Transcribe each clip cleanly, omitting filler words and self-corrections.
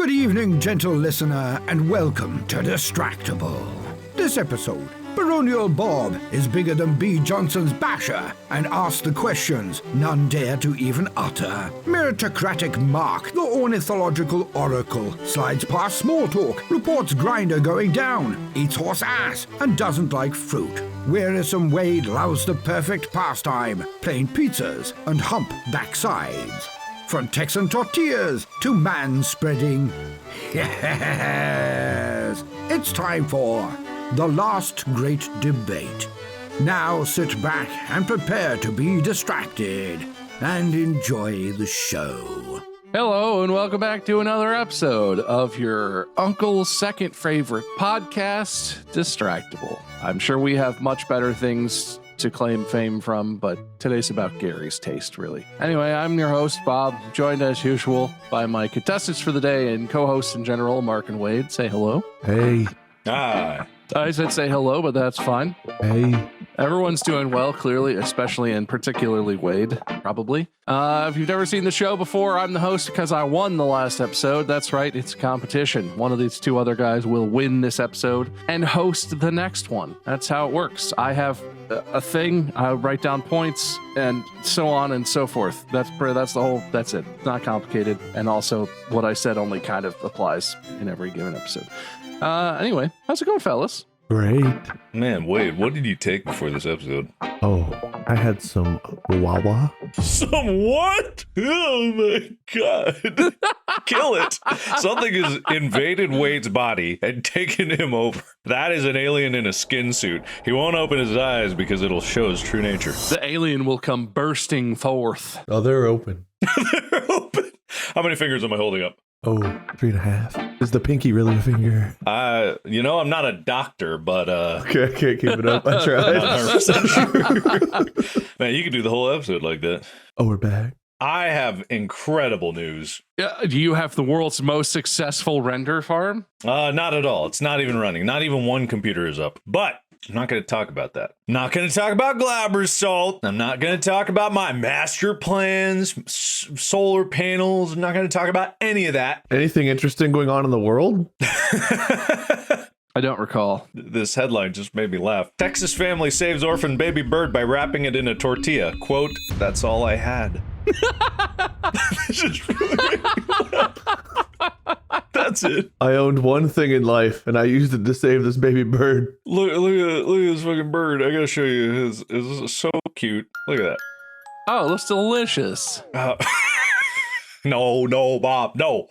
Good evening, gentle listener, and welcome to Distractible. This episode, Baronial Bob is bigger than B. Johnson's Basher and asks the questions none dare to even utter. Meritocratic Mark, the ornithological oracle, slides past small talk, reports grinder going down, eats horse ass, and doesn't like fruit. Wearisome Wade loves the perfect pastime, plain pizzas and hump backsides. From Texan tortillas to man-spreading. Yes! It's time for the last great debate. Now sit back and prepare to be distracted and enjoy the show. Hello and welcome back to another episode of your uncle's second favorite podcast, Distractible. I'm sure we have much better things to claim fame from, but today's about Gary's taste, really. Anyway, I'm your host, Bob, joined as usual by my contestants for the day and co-hosts in general, Mark and Wade. Say hello. Hey. Hi. I said say hello, but that's fine. Hey. Everyone's doing well, clearly, especially and particularly Wade, probably. If you've never seen the show before, I'm the host because I won the last episode. That's right, it's a competition. One of these two other guys will win this episode and host the next one. That's how it works. I have a thing, I write down points, and so on and so forth. That's it. It's not complicated. And also, what I said only kind of applies in every given episode. Anyway, how's it going, fellas? Great. Man, Wade, what did you take before this episode? Oh, I had some Wawa. Some what? Oh my god. Kill it. Something has invaded Wade's body and taken him over. That is an alien in a skin suit. He won't open his eyes because it'll show his true nature. The alien will come bursting forth. Oh, they're open. They're open. How many fingers am I holding up? Oh, 3.5. Is the pinky really a finger? I'm not a doctor, but Okay, I can't keep it up. I tried. I'm not 100% sure. Man, you could do the whole episode like that. Oh, we're back. I have incredible news. Do you have the world's most successful render farm? Not at all. It's not even running. Not even one computer is up. But I'm not going to talk about that. I'm not going to talk about Glabber's salt. I'm not going to talk about my master plans, solar panels. I'm not going to talk about any of that. Anything interesting going on in the world? I don't recall. This headline just made me laugh. Texas family saves orphan baby bird by wrapping it in a tortilla. Quote, that's all I had. This just really made me laugh. That's it. I owned one thing in life, and I used it to save this baby bird. Look at this fucking bird. I gotta show you. It's so cute. Look at that. Oh, it looks delicious. No, Bob. No.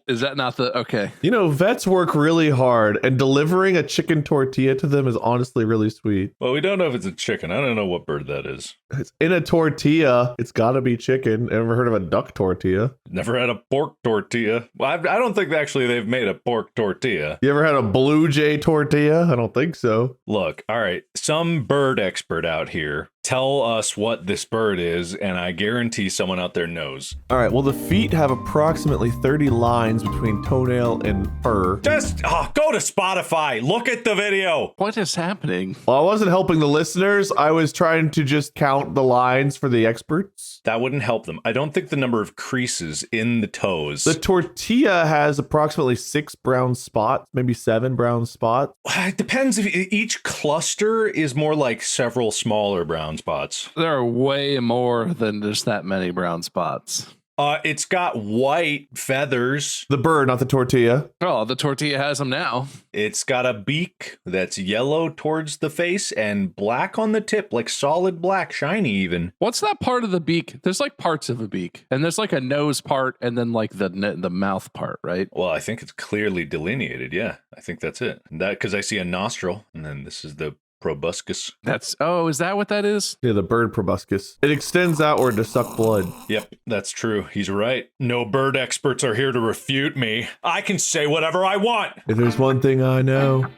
Is that not the... Okay. You know, vets work really hard, and delivering a chicken tortilla to them is honestly really sweet. Well, we don't know if it's a chicken. I don't know what bird that is. It's in a tortilla. It's gotta be chicken. Ever heard of a duck tortilla? Never had a pork tortilla. Well, I don't think actually they've made a pork tortilla. You ever had a blue jay tortilla? I don't think so. Look, all right, some bird expert out here, tell us what this bird is, and I guarantee someone out there knows. All right, well, the feet have approximately 30 lines between toenail and fur. Just go to Spotify. Look at the video. What is happening? Well, I wasn't helping the listeners. I was trying to just count the lines for the experts. That wouldn't help them. I don't think the number of creases in the toes. The tortilla has approximately 6 brown spots, maybe 7 brown spots. It depends if each cluster is more like several smaller brown spots. There are way more than just that many brown spots. It's got white feathers. The bird, not the tortilla. Oh, the tortilla has them now. It's got a beak that's yellow towards the face and black on the tip, like solid black, shiny even. What's that part of the beak? There's like parts of a beak, and there's like a nose part, and then like the mouth part, right? Well, I think it's clearly delineated. Yeah, I think that's it. That because I see a nostril, and then this is the proboscis. Is that what that is? Yeah, the bird proboscis. It extends outward to suck blood. Yep, that's true. He's right. No bird experts are here to refute me. I can say whatever I want. If there's one thing I know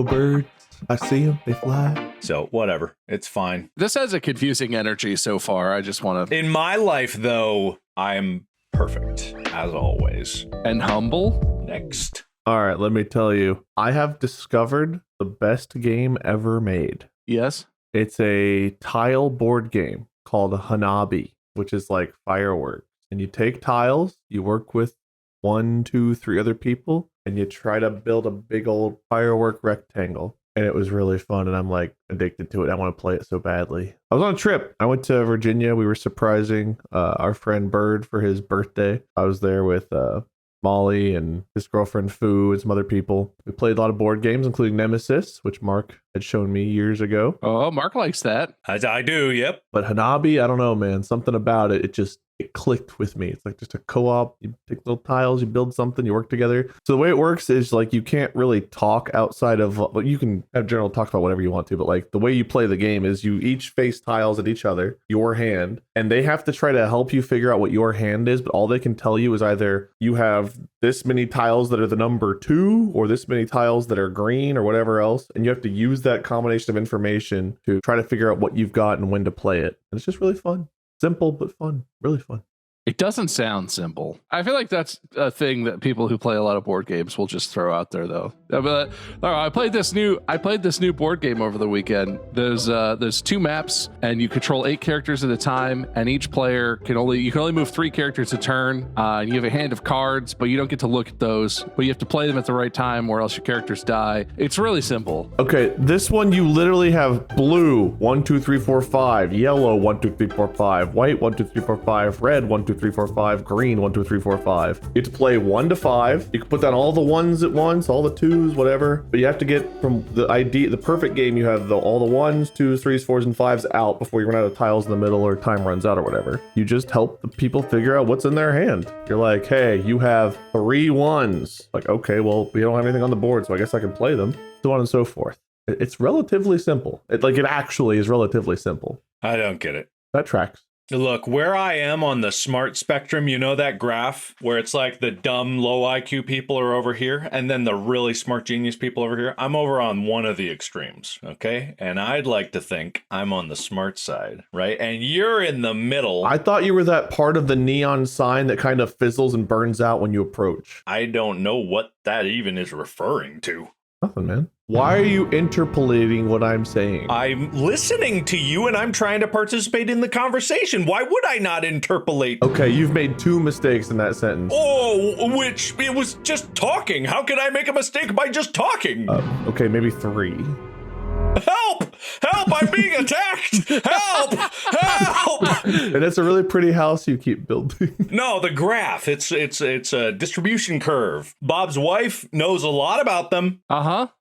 birds. I see them, they fly. So whatever, it's fine. This has a confusing energy so far. I just want to... In my life, though, I'm perfect, as always. And humble? Next. All right, let me tell you. I have discovered the best game ever made. Yes? It's a tile board game called Hanabi, which is like fireworks. And you take tiles, you work with 1, 2, 3 other people, and you try to build a big old firework rectangle. And it was really fun, and I'm like addicted to it. I want to play it so badly. I was on a trip. I went to Virginia. We were surprising our friend Bird for his birthday. I was there with Molly and his girlfriend Fu and some other people. We played a lot of board games, including Nemesis, which Mark had shown me years ago. Oh, Mark likes that. I do, yep. But Hanabi, I don't know, man. Something about it, it clicked with me. It's like just a co-op. You pick little tiles, you build something, you work together. So the way it works is like you can't really talk outside of, well, you can have general talk about whatever you want to, but like the way you play the game is you each face tiles at each other, your hand, and they have to try to help you figure out what your hand is, but all they can tell you is either you have this many tiles that are the number 2 or this many tiles that are green or whatever else, and you have to use that combination of information to try to figure out what you've got and when to play it. And it's just really fun. Simple but fun, really fun. It doesn't sound simple. I feel like that's a thing that people who play a lot of board games will just throw out there, though. But I played this new board game over the weekend. There's 2 maps, and you control 8 characters at a time, and each player can only move 3 characters a turn. And you have a hand of cards, but you don't get to look at those. But you have to play them at the right time, or else your characters die. It's really simple. Okay, this one you literally have blue 1, 2, 3, 4, 5, yellow 1, 2, 3, 4, 5, white 1, 2, 3, 4, 5, red 1, 2, 3, 4, 5, green 1, 2, 3, 4, 5. You have to play 1 to 5. You can put down all the 1s at once, all the 2s, whatever. But you have to get from the perfect game. You have all the 1s, 2s, 3s, 4s, and 5s out before you run out of tiles in the middle or time runs out or whatever. You just help the people figure out what's in their hand. You're like, hey, you have 3 1s. Like, okay, well, we don't have anything on the board, so I guess I can play them. So on and so forth. It's relatively simple. It actually is relatively simple. I don't get it. That tracks. Look, where I am on the smart spectrum, you know that graph where it's like the dumb, low IQ people are over here and then the really smart genius people over here? I'm over on one of the extremes, okay? And I'd like to think I'm on the smart side, right? And you're in the middle. I thought you were that part of the neon sign that kind of fizzles and burns out when you approach. I don't know what that even is referring to. Nothing, man. Why are you interpolating what I'm saying? I'm listening to you and I'm trying to participate in the conversation. Why would I not interpolate? Okay, you've made 2 mistakes in that sentence. Oh, which it was just talking. How could I make a mistake by just talking? Okay, maybe 3. Help! Help! I'm being attacked! Help! Help! And it's a really pretty house you keep building. No, the graph. It's a distribution curve. Bob's wife knows a lot about them.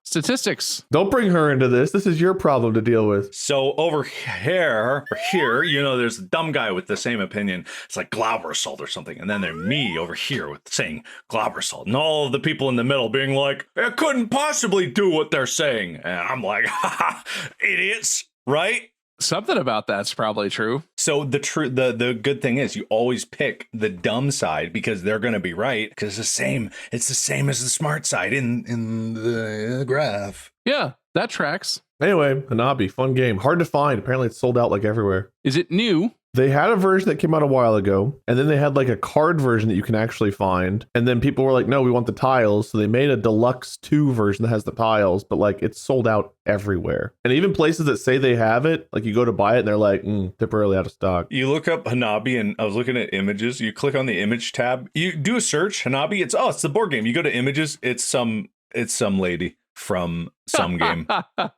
Statistics. Don't bring her into this. This is your problem to deal with. So over here, there's a dumb guy with the same opinion. It's like Glaubersalt or something. And then there's me over here with saying Glaubersalt. And all of the people in the middle being like, it couldn't possibly do what they're saying. And I'm like, haha, idiots, right? Something about that's probably true. So the good thing is you always pick the dumb side because they're going to be right because it's the same as the smart side in the graph. Yeah, that tracks. Anyway, Hanabi, fun game. Hard to find. Apparently it's sold out like everywhere. Is it new? They had a version that came out a while ago, and then they had like a card version that you can actually find. And then people were like, no, we want the tiles. So they made a deluxe 2 version that has the tiles, but like it's sold out everywhere. And even places that say they have it, like you go to buy it and they're like, temporarily out of stock. You look up Hanabi, and I was looking at images. You click on the image tab. You do a search, Hanabi. It's the board game. You go to images. It's some lady from some game.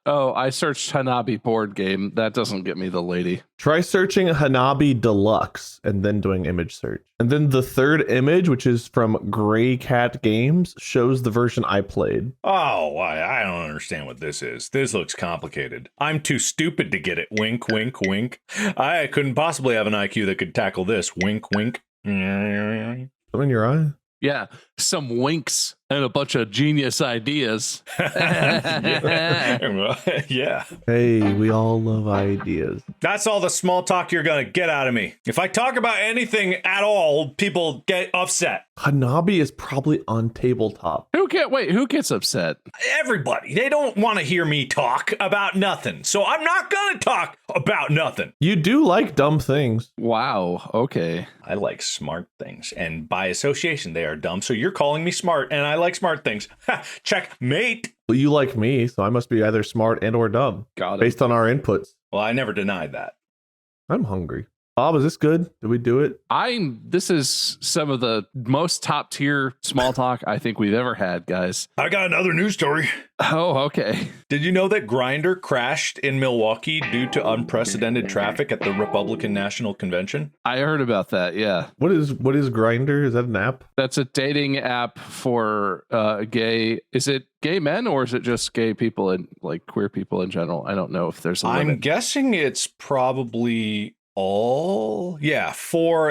Oh, I searched Hanabi board game. That doesn't get me the lady. Try searching Hanabi Deluxe and then doing image search. And then the third image, which is from Gray Cat Games, shows the version I played. Oh, I don't understand what this is. This looks complicated. I'm too stupid to get it. Wink, wink, wink. I couldn't possibly have an IQ that could tackle this. Wink, wink. Something in your eye? Yeah, some winks and a bunch of genius ideas. Yeah. Hey, we all love ideas. That's all the small talk you're going to get out of me. If I talk about anything at all, people get upset. Hanabi is probably on tabletop. Who gets upset? Everybody. They don't want to hear me talk about nothing. So I'm not going to talk about nothing. You do like dumb things. Wow. Okay. I like smart things. And by association, they are dumb. So you're calling me smart and I like smart things. Checkmate. Well, you like me, so I must be either smart and or dumb. Got it. Based on our inputs. Well, I never denied that. I'm hungry. Bob, is this good? Did we do it? This is some of the most top tier small talk I think we've ever had, guys. I got another news story. Oh, okay. Did you know that Grindr crashed in Milwaukee due to unprecedented traffic at the Republican National Convention? I heard about that, yeah. What is Grindr? Is that an app? That's a dating app for gay. Is it gay men or is it just gay people and like queer people in general? I don't know if there's a limit. I'm guessing it's probably for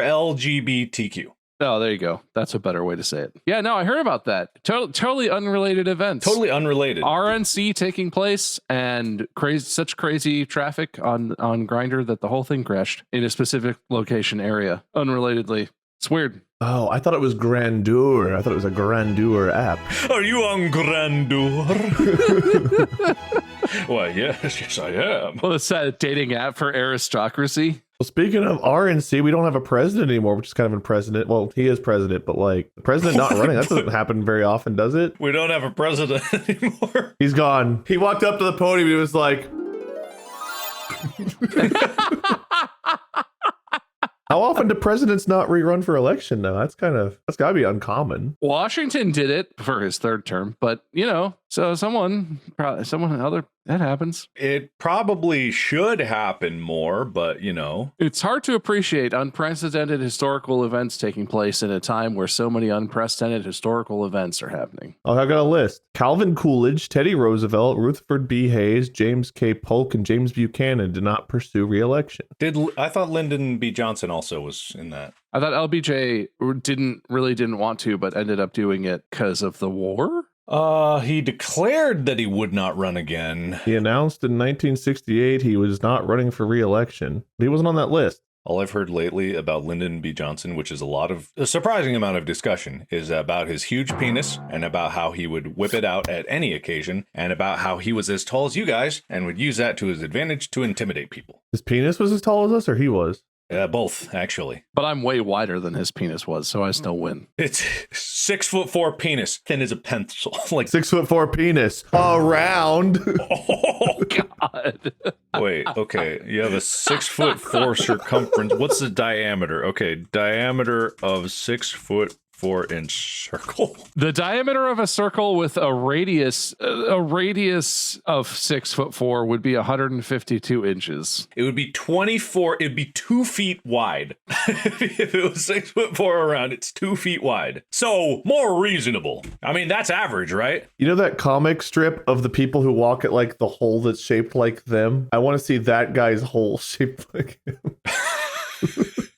LGBTQ. Oh, there you go. That's a better way to say it. Yeah, no, I heard about that. Totally unrelated events. Totally unrelated. RNC taking place and such crazy traffic on Grindr that the whole thing crashed in a specific location area. Unrelatedly. It's weird. Oh, I thought it was Grandeur. I thought it was a Grandeur app. Are you on Grandeur? Why, yes, I am. Well, it's a dating app for aristocracy. Well, speaking of RNC, we don't have a president anymore, which is kind of unprecedented. Well, he is president, but like the president not running, that doesn't happen very often, does it? We don't have a president anymore. He's gone. He walked up to the podium. He was like, how often do presidents not rerun for election now? That's gotta be uncommon. Washington did it for his third term, but so someone other that happens. It probably should happen more, but it's hard to appreciate unprecedented historical events taking place in a time where so many unprecedented historical events are happening. Oh, I got a list. Calvin Coolidge, Teddy Roosevelt, Rutherford B. Hayes, James K. Polk, and James Buchanan did not pursue re-election. I thought Lyndon B. Johnson also was in that. I thought LBJ didn't want to, but ended up doing it because of the war. He declared that he would not run again. He announced in 1968 he was not running for re-election. He wasn't on that list. All I've heard lately about Lyndon B. Johnson, which is a surprising amount of discussion, is about his huge penis and about how he would whip it out at any occasion and about how he was as tall as you guys and would use that to his advantage to intimidate people. His penis was as tall as us, or he was? Both, actually. But I'm way wider than his penis was, so I still win. It's 6'4" penis, thin as a pencil. Like 6'4" penis around. Oh God! Wait, okay. You have a 6'4" circumference. What's the diameter? Okay, diameter of 6'4" circle. The diameter of a circle with a radius of 6'4" would be 152 inches. It would be 24. It'd be 2 feet wide. If it was 6'4" around, it's 2 feet wide. So more reasonable. I mean, that's average, right? You know that comic strip of the people who walk at like the hole that's shaped like them? I want to see that guy's hole shaped like him.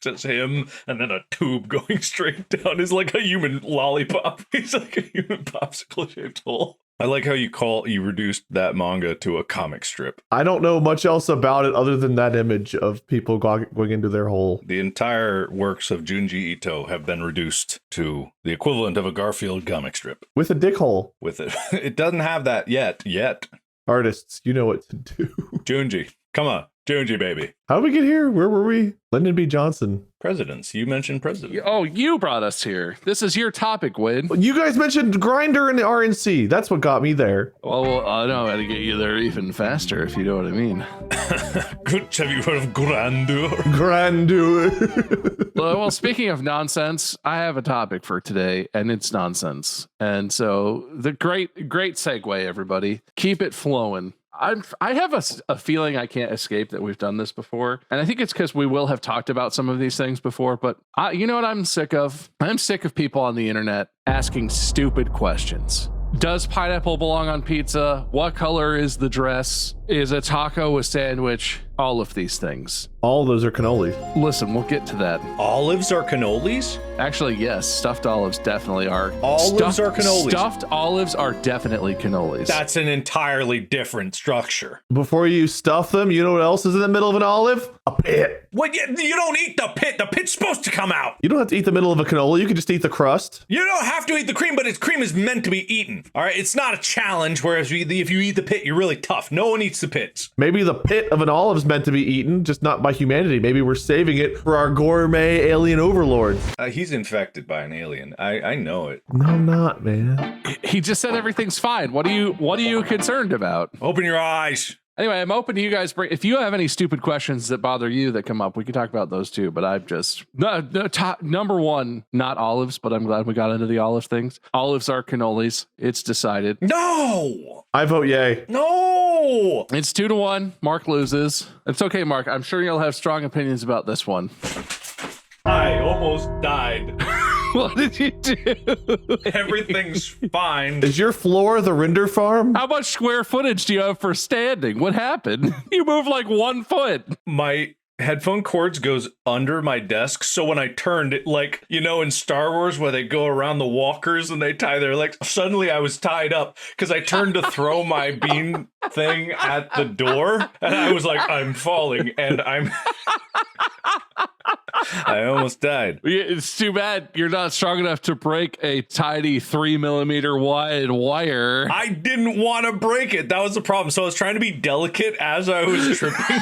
Just him and then a tube going straight down is like a human lollipop. He's like a human popsicle shaped hole. I like how you reduced that manga to a comic strip. I don't know much else about it other than that image of people going into their hole. The entire works of Junji Ito have been reduced to the equivalent of a Garfield comic strip. With a dick hole. With it. It doesn't have that yet. Artists, you know what to do. Junji, come on. Junji, baby. How did we get here? Where were we? Lyndon B. Johnson. Presidents. You mentioned president. Oh, you brought us here. This is your topic, Wade. You guys mentioned Grindr and the RNC. That's what got me there. Well, I know how to get you there even faster, if you know what I mean. Good. Have you heard of Grandeur? Grandeur. Well, speaking of nonsense, I have a topic for today, and it's nonsense. And so the great segue, everybody. Keep it flowing. I have a feeling I can't escape that we've done this before. And I think it's because we will have talked about some of these things before. But you know what I'm sick of? I'm sick of people on the internet asking stupid questions. Does pineapple belong on pizza? What color is the dress? Is a taco a sandwich? All of these things. All those are cannolis. Listen, we'll get to that. Olives are cannolis? Actually, yes. Stuffed olives definitely are. Olives are cannolis. Stuffed olives are definitely cannolis. That's an entirely different structure. Before you stuff them, you know what else is in the middle of an olive? A pit. What? You don't eat the pit. The pit's supposed to come out. You don't have to eat the middle of a cannoli. You can just eat the crust. You don't have to eat the cream, but its cream is meant to be eaten. All right? It's not a challenge, whereas if you eat the pit, you're really tough. No one eats the pits. Maybe the pit of an olive is meant to be eaten, just not by humanity. Maybe we're saving it for our gourmet alien overlords. He's infected by an alien. I know it. No, I'm not, man. He just said everything's fine. What are you concerned about? Open your eyes. Anyway, I'm open to you guys. If you have any stupid questions that bother you that come up, we can talk about those too. But I'm just number one, not olives, but I'm glad we got into the olive things. Olives are cannolis. It's decided. No! I vote yay. No! It's 2-1. Mark loses. It's okay, Mark. I'm sure you'll have strong opinions about this one. I almost died. What did you do? Everything's fine. Is your floor the render farm? How much square footage do you have for standing? What happened? You moved like 1 foot. My headphone cords goes under my desk, so when I turned it, like, you know, in Star Wars where they go around the walkers and they tie their legs, suddenly I was tied up because I turned to throw my bean thing at the door and I was like, I'm falling and I almost died. It's too bad you're not strong enough to break a tiny 3mm wide wire. I didn't want to break it. That was the problem. So I was trying to be delicate as I was tripping.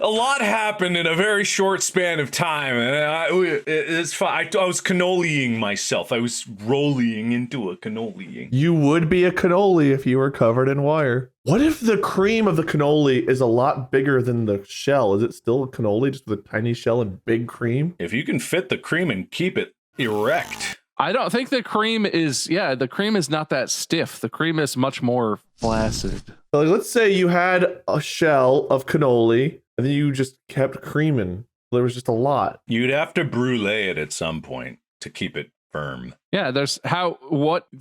A lot happened in a very short span of time, and it's fine. I was cannoliing myself. I was rolling into a cannoli. You would be a cannoli if you were covered in wire. What if the cream of the cannoli is a lot bigger than the shell? Is it still a cannoli, just with a tiny shell and big cream? If you can fit the cream and keep it erect. I don't think the cream is not that stiff. The cream is much more flaccid. So like, let's say you had a shell of cannoli and then you just kept creaming. There was just a lot. You'd have to brulee it at some point to keep it firm. Yeah, the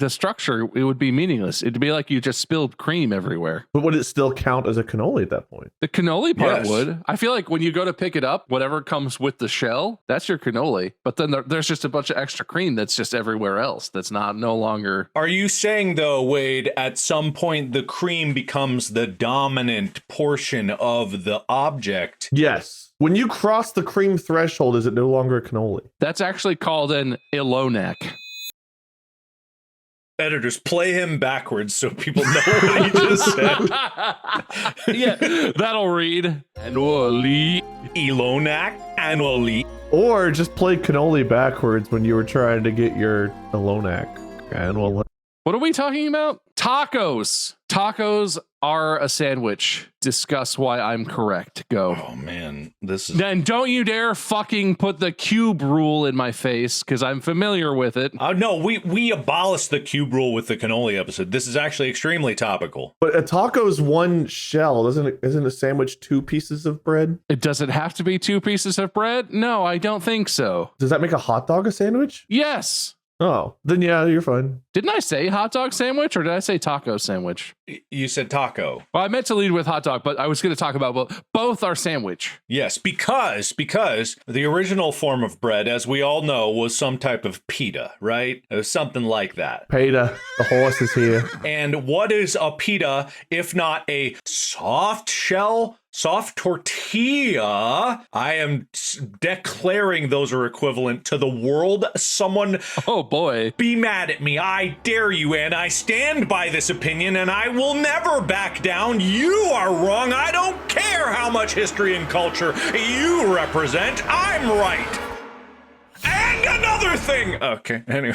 structure, it would be meaningless. It'd be like you just spilled cream everywhere. But would it still count as a cannoli at that point? The cannoli part Yes. would. I feel like when you go to pick it up, whatever comes with the shell, that's your cannoli. But then there's just a bunch of extra cream that's just everywhere else. That's no longer. Are you saying, though, Wade, at some point the cream becomes the dominant portion of the object? Yes. When you cross the cream threshold, is it no longer a cannoli? That's actually called an Ilonak. Editors, play him backwards so people know what he just said. Yeah, that'll read. Annually. Ilonak annually. Or just play cannoli backwards when you were trying to get your Ilonak. What are we talking about? Tacos. Tacos are a sandwich. Discuss why I'm correct. Go. Oh, man. This is... Then don't you dare fucking put the cube rule in my face, because I'm familiar with it. No, we abolished the cube rule with the cannoli episode. This is actually extremely topical. But a taco's one shell. Isn't a sandwich 2 pieces of bread? It doesn't have to be 2 pieces of bread? No, I don't think so. Does that make a hot dog a sandwich? Yes. Oh, then yeah, you're fine. Didn't I say hot dog sandwich or did I say taco sandwich? You said taco. Well, I meant to lead with hot dog, but I was going to talk about both are sandwich. Yes, because the original form of bread, as we all know, was some type of pita, right? It was something like that. Peta, the horse is here. And what is a pita if not a soft shell? Soft tortilla. I am declaring those are equivalent to the world. Someone, oh boy, be mad at me. I dare you, and I stand by this opinion, and I will never back down. You are wrong. I don't care how much history and culture you represent. I'm right. And another thing. Okay, anyway.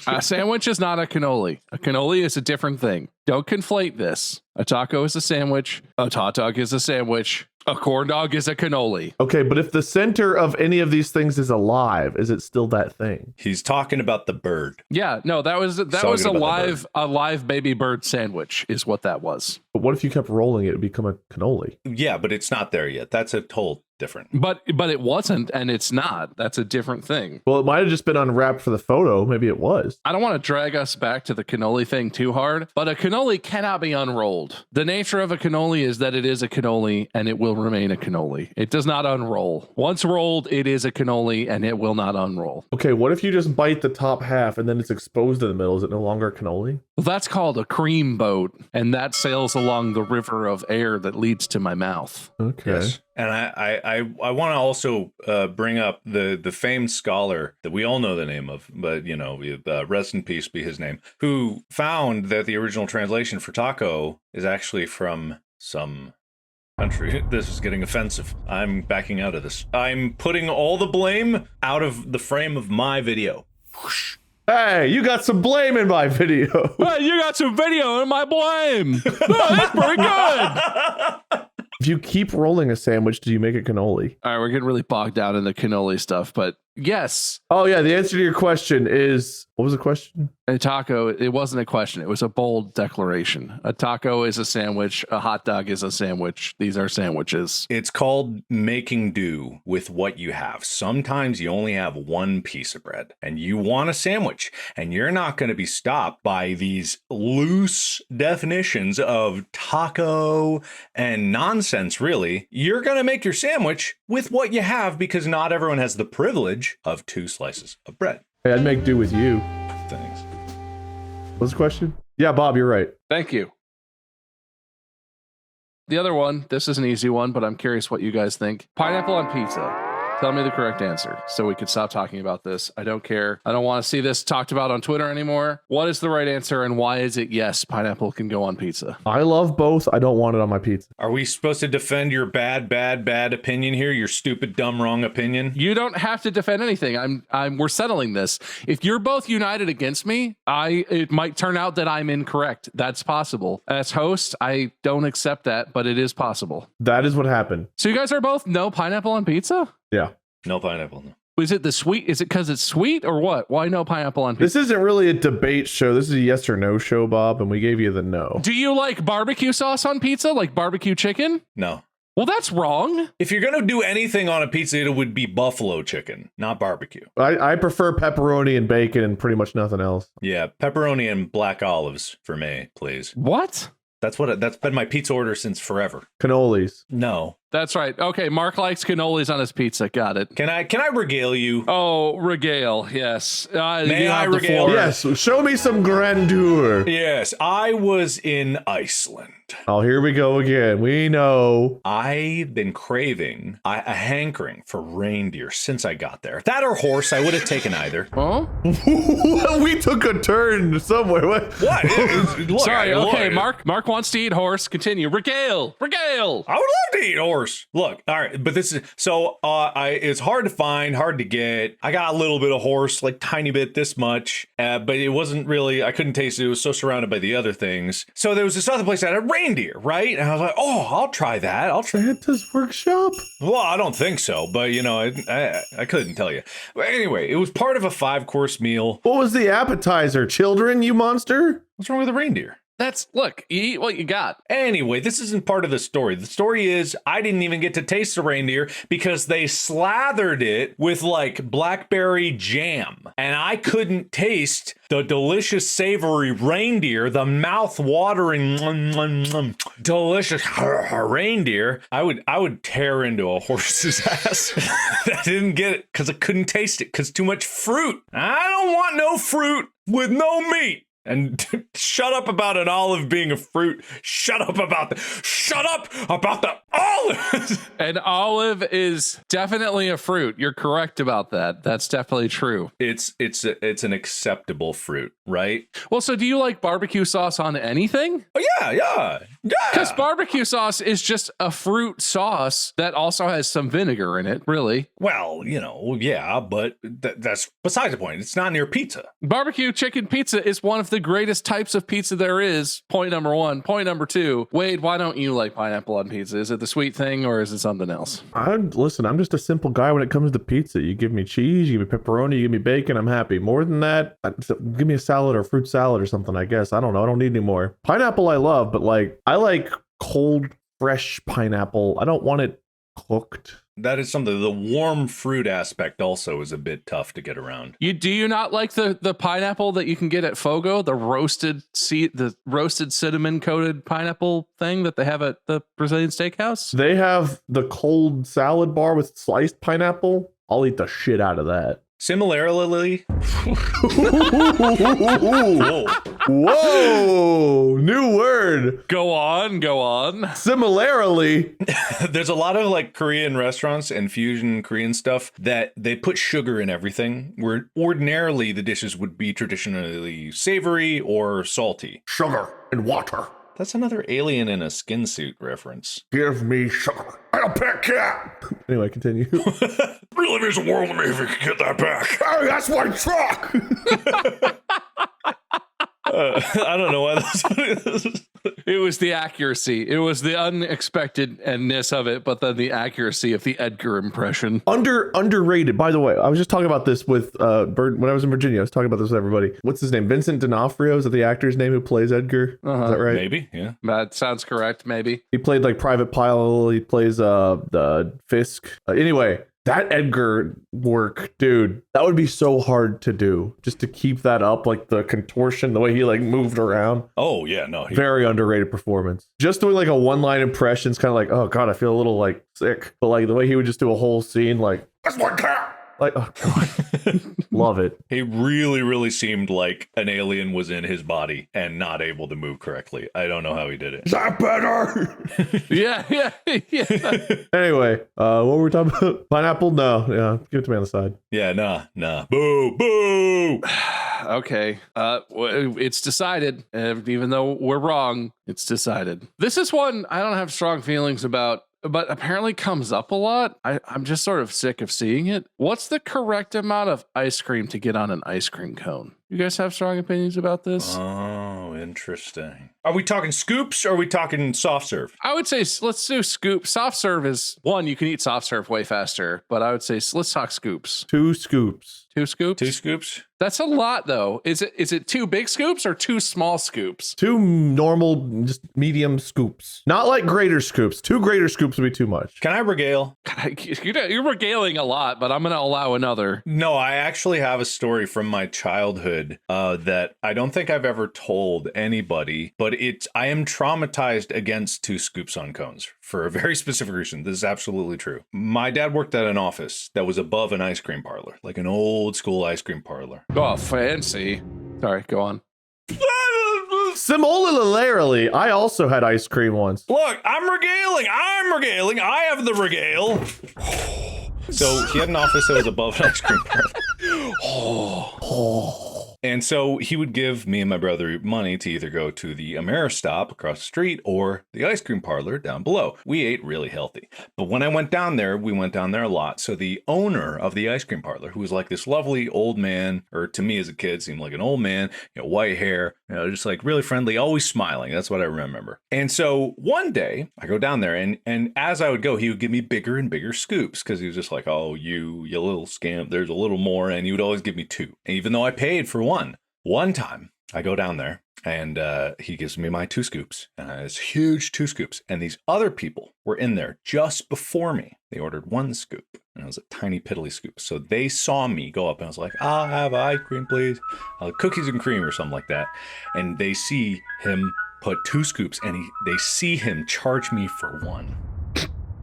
A sandwich is not a cannoli. A cannoli is a different thing. Don't conflate this. A taco is a sandwich. A hot dog is a sandwich. A corn dog is a cannoli. Okay, but if the center of any of these things is alive, is it still that thing? He's talking about the bird. Yeah, no, that was a live baby bird sandwich is what that was. But what if you kept rolling it, it'd become a cannoli? Yeah, but it's not there yet. That's a whole different. But it wasn't, and it's not. That's a different thing. Well, it might have just been unwrapped for the photo. Maybe it was. I don't want to drag us back to the cannoli thing too hard, but a cannoli cannot be unrolled. The nature of a cannoli is that it is a cannoli and it will remain a cannoli. It does not unroll. Once rolled, it is a cannoli and it will not unroll. Okay, what if you just bite the top half and then it's exposed in the middle? Is it no longer a cannoli? Well, that's called a cream boat, and that sails along the river of air that leads to my mouth. Okay. Yes. And I want to also bring up the famed scholar that we all know the name of, but, you know, rest in peace be his name, who found that the original translation for taco is actually from some country. This is getting offensive. I'm backing out of this. I'm putting all the blame out of the frame of my video. Whoosh. Hey, you got some blame in my video. Hey, you got some video in my blame. Oh, that's pretty good. If you keep rolling a sandwich, do you make it cannoli? All right, we're getting really bogged down in the cannoli stuff, but yes. Oh, yeah. The answer to your question is, what was the question? A taco, it wasn't a question. It was a bold declaration. A taco is a sandwich. A hot dog is a sandwich. These are sandwiches. It's called making do with what you have. Sometimes you only have one piece of bread and you want a sandwich, and you're not going to be stopped by these loose definitions of taco and nonsense, really. You're going to make your sandwich with what you have because not everyone has the privilege of 2 slices of bread. Hey, I'd make do with you. Thanks. What's the question? Yeah, Bob, you're right. Thank you. The other one, this is an easy one, but I'm curious what you guys think. Pineapple on pizza. Tell me the correct answer so we can stop talking about this. I don't care. I don't want to see this talked about on Twitter anymore. What is the right answer, and why is it yes, pineapple can go on pizza? I love both. I don't want it on my pizza. Are we supposed to defend your bad opinion here? Your stupid, dumb, wrong opinion? You don't have to defend anything. We're settling this. If you're both united against me, it might turn out that I'm incorrect. That's possible. As host, I don't accept that, but it is possible. That is what happened. So you guys are both no pineapple on pizza? Yeah. No pineapple. No. Is it the sweet? Is it because it's sweet or what? Why no pineapple on pizza? This isn't really a debate show. This is a yes or no show, Bob, and we gave you the no. Do you like barbecue sauce on pizza, like barbecue chicken? No. Well, that's wrong. If you're going to do anything on a pizza, it would be buffalo chicken, not barbecue. I prefer pepperoni and bacon and pretty much nothing else. Yeah, pepperoni and black olives for me, please. What? That's been my pizza order since forever. Cannolis. No. That's right. Okay, Mark likes cannolis on his pizza. Got it. Can I regale you? Oh, regale. Yes. May I regale? Yes. Show me some grandeur. Yes, I was in Iceland. Oh, here we go again. We know. I've been craving a hankering for reindeer since I got there. That or horse, I would have taken either. Huh? We took a turn somewhere. What? Look, Sorry. Okay, look. Mark wants to eat horse. Continue. Regale. Regale. I would love to eat horse. Look, all right, but this is so. It's hard to find, hard to get. I got a little bit of horse, like tiny bit, this much, but it wasn't really. I couldn't taste it. It was so surrounded by the other things. So there was this other place that had reindeer, right? And I was like, oh, I'll try that. Santa's workshop. Well, I don't think so, but I couldn't tell you. But anyway, it was part of a 5-course meal. What was the appetizer? Children, you monster? What's wrong with the reindeer? Look, you eat what you got. Anyway, this isn't part of the story. The story is I didn't even get to taste the reindeer because they slathered it with like blackberry jam. And I couldn't taste the delicious, savory reindeer, the mouth-watering, delicious reindeer. I would tear into a horse's ass. I didn't get it because I couldn't taste it because too much fruit. I don't want no fruit with no meat. And shut up about an olive being a fruit. Shut up about the olive. An olive is definitely a fruit. You're correct about that. That's definitely true. It's an acceptable fruit, right? Well, so do you like barbecue sauce on anything? Oh yeah. Because barbecue sauce is just a fruit sauce that also has some vinegar in it, really. Well, yeah, but that's besides the point. It's not near pizza. Barbecue chicken pizza is one of the greatest types of pizza there is. Point number one. Point number two. Wade, why don't you like pineapple on pizza? Is it the sweet thing or is it something else? Listen, I'm just a simple guy when it comes to pizza. You give me cheese, you give me pepperoni, you give me bacon, I'm happy. More than that, give me a salad or fruit salad or something, I guess. I don't know. I don't need any more. Pineapple I love, but I like cold, fresh pineapple. I don't want it cooked. That is something. The warm fruit aspect also is a bit tough to get around. Do you not like the pineapple that you can get at Fogo, the roasted cinnamon coated pineapple thing that they have at the Brazilian steakhouse? They have the cold salad bar with sliced pineapple. I'll eat the shit out of that. Similarly, whoa, new word. Go on. Similarly, there's a lot of like Korean restaurants and fusion Korean stuff that they put sugar in everything, where ordinarily the dishes would be traditionally savory or salty. Sugar and water. That's another alien in a skin suit reference. Give me sugar. I'll pick it. Anyway, continue. Really means the world to me if you can get that back. Hey, that's my truck. I don't know why that's It was the accuracy. It was the unexpectedness of it, but then the accuracy of the Edgar impression. Underrated. By the way, I was just talking about this with Bird when I was in Virginia. I was talking about this with everybody. What's his name? Vincent D'Onofrio is that the actor's name who plays Edgar? Is that right? Maybe, yeah. That sounds correct, maybe. He played like Private Pile. He plays the Fisk. Anyway, that Edgar work, dude, that would be so hard to do. Just to keep that up, like the contortion, the way he like moved around. Oh yeah, no. Very underrated performance. Just doing like a one-line impression is kind of like, oh god, I feel a little like sick. But like the way he would just do a whole scene, like that's my cat. Like, oh god, love it. He really seemed like an alien was in his body and not able to move correctly. I don't know how he did it. Is that better? Yeah. Anyway, what were we talking about? Pineapple? No, yeah, give it to me on the side. Yeah, nah. Boo. Okay. It's decided. Even though we're wrong, it's decided. This is one I don't have strong feelings about, but apparently comes up a lot. I'm just sort of sick of seeing it. What's the correct amount of ice cream to get on an ice cream cone? You guys have strong opinions about this? Oh, interesting. Are we talking scoops or are we talking soft serve? I would say let's do scoop. Soft serve is one, you can eat soft serve way faster, but I would say let's talk scoops. 2 scoops. 2 scoops? 2 scoops? That's a lot though. Is it 2 big scoops or 2 small scoops? 2 normal, just medium scoops. Not like greater scoops. 2 greater scoops would be too much. Can I regale? You're regaling a lot, but I'm going to allow another. No, I actually have a story from my childhood that I don't think I've ever told anybody, but I am traumatized against 2 scoops on cones for a very specific reason. This is absolutely true. My dad worked at an office that was above an ice cream parlor, like an old school ice cream parlor. Oh, fancy. Sorry, go on. Similarly, I also had ice cream once. Look, I'm regaling. I have the regale. So he had an office that was above an ice cream parlor. And so he would give me and my brother money to either go to the Ameristop across the street or the ice cream parlor down below. We ate really healthy. But when I went down there, we went down there a lot. So the owner of the ice cream parlor, who was like this lovely old man, or to me as a kid, seemed like an old man, white hair, just like really friendly, always smiling. That's what I remember. And so one day I go down there and as I would go, he would give me bigger and bigger scoops because he was just like, oh, you little scamp, there's a little more. And he would always give me 2, even though I paid for 1. One time I go down there and he gives me my 2 scoops. It's huge 2 scoops. And these other people were in there just before me. They ordered 1 scoop and it was a tiny piddly scoop. So they saw me go up and I was like, I'll have ice cream, please. Cookies and cream or something like that. And they see him put 2 scoops and they see him charge me for 1.